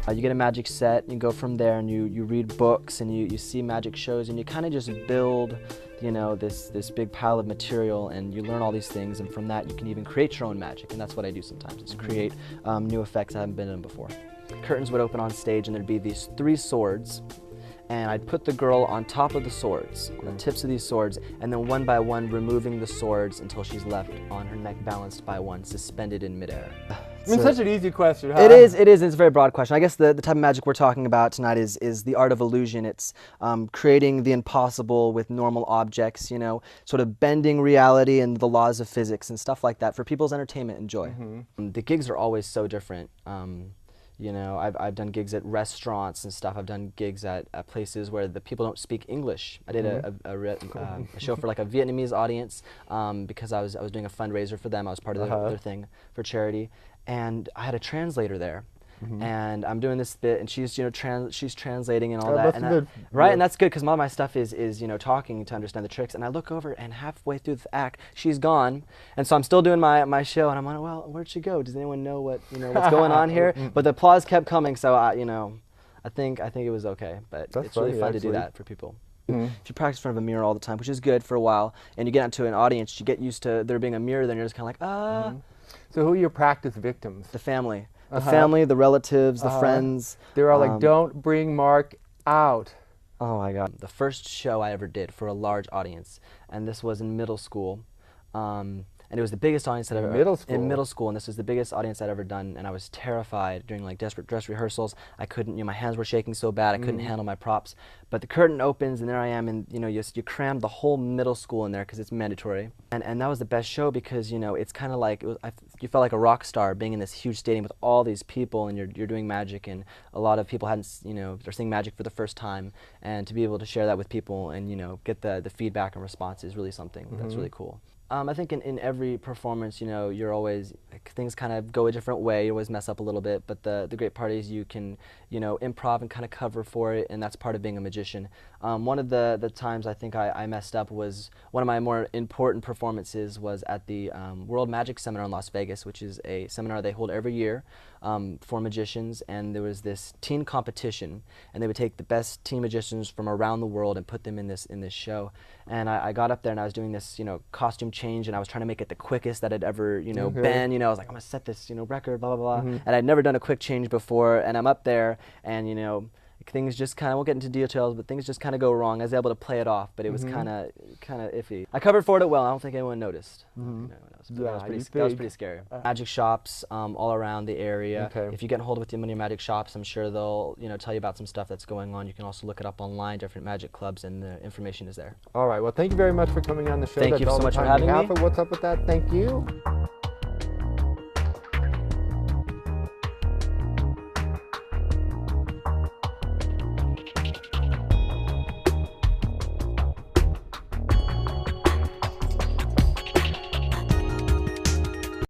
You get a magic set, you go from there and you read books and you see magic shows and you kind of just build, you know, this big pile of material and you learn all these things, and from that you can even create your own magic, and that's what I do sometimes, is create new effects I haven't been in before. Curtains would open on stage and there'd be these 3 swords, and I'd put the girl on top of the swords, on the tips of these swords, and then one by one removing the swords until she's left on her neck balanced by one, suspended in midair. I mean, such an easy question, huh? It is, it's a very broad question. I guess the type of magic we're talking about tonight is the art of illusion. It's creating the impossible with normal objects, you know, sort of bending reality and the laws of physics and stuff like that for people's entertainment and joy. The gigs are always so different. You know, I've done gigs at restaurants and stuff. I've done gigs at places where the people don't speak English. I did a show for like a Vietnamese audience because I was doing a fundraiser for them. I was part of their thing for charity, and I had a translator there. And I'm doing this bit, and she's, you know, she's translating and all that, and right, and that's good because a lot of my stuff is you know, talking to understand the tricks. And I look over, and halfway through the act, she's gone, and so I'm still doing my show, and I'm like, well, where'd she go? Does anyone know what, you know, what's going on here? But the applause kept coming, so you know, I think it was okay. But it's really fun to do that for people. If you practice in front of a mirror all the time, which is good for a while, and you get into an audience, you get used to there being a mirror, then you're just kind of like, So who are your practice victims? The family. The family, the relatives, the friends. They're all like, don't bring Mark out. Oh my God. The first show I ever did for a large audience, and this was in middle school. And it was the biggest audience that I've ever in middle school, and this was the biggest audience I'd ever done, and I was terrified during like desperate dress rehearsals. I couldn't, you know, my hands were shaking so bad I couldn't handle my props. But the curtain opens, and there I am, and you know, you crammed the whole middle school in there because it's mandatory. And that was the best show because, you know, it's kind of like you felt like a rock star being in this huge stadium with all these people, and you're doing magic, and a lot of people hadn't, you know, they're seeing magic for the first time, and to be able to share that with people and, you know, get the feedback and response is really something that's really cool. I think in every performance, you know, you're always, like, things kind of go a different way. You always mess up a little bit, but the great part is you can, you know, improv and kind of cover for it, and that's part of being a magician. One of the times I think I messed up was, one of my more important performances was at the World Magic Seminar in Las Vegas, which is a seminar they hold every year for magicians, and there was this teen competition, and they would take the best teen magicians from around the world and put them in this show. And I got up there and I was doing this, you know, costume change, and I was trying to make it the quickest that had ever, you know, been. You know, I was like, I'm gonna set this, you know, record, blah blah blah. And I'd never done a quick change before, and I'm up there, and you know, things just kind of, we'll get into details, but things just kind of go wrong. I was able to play it off, but it was kind of iffy. I covered for it well. I don't think anyone noticed. That was pretty scary. Magic shops all around the area. If you get in hold with them in your magic shops, I'm sure they'll, you know, tell you about some stuff that's going on. You can also look it up online, different magic clubs, and the information is there. All right. Well, thank you very much for coming on the show. Thank you so much for having me. What's Up With That? Thank you.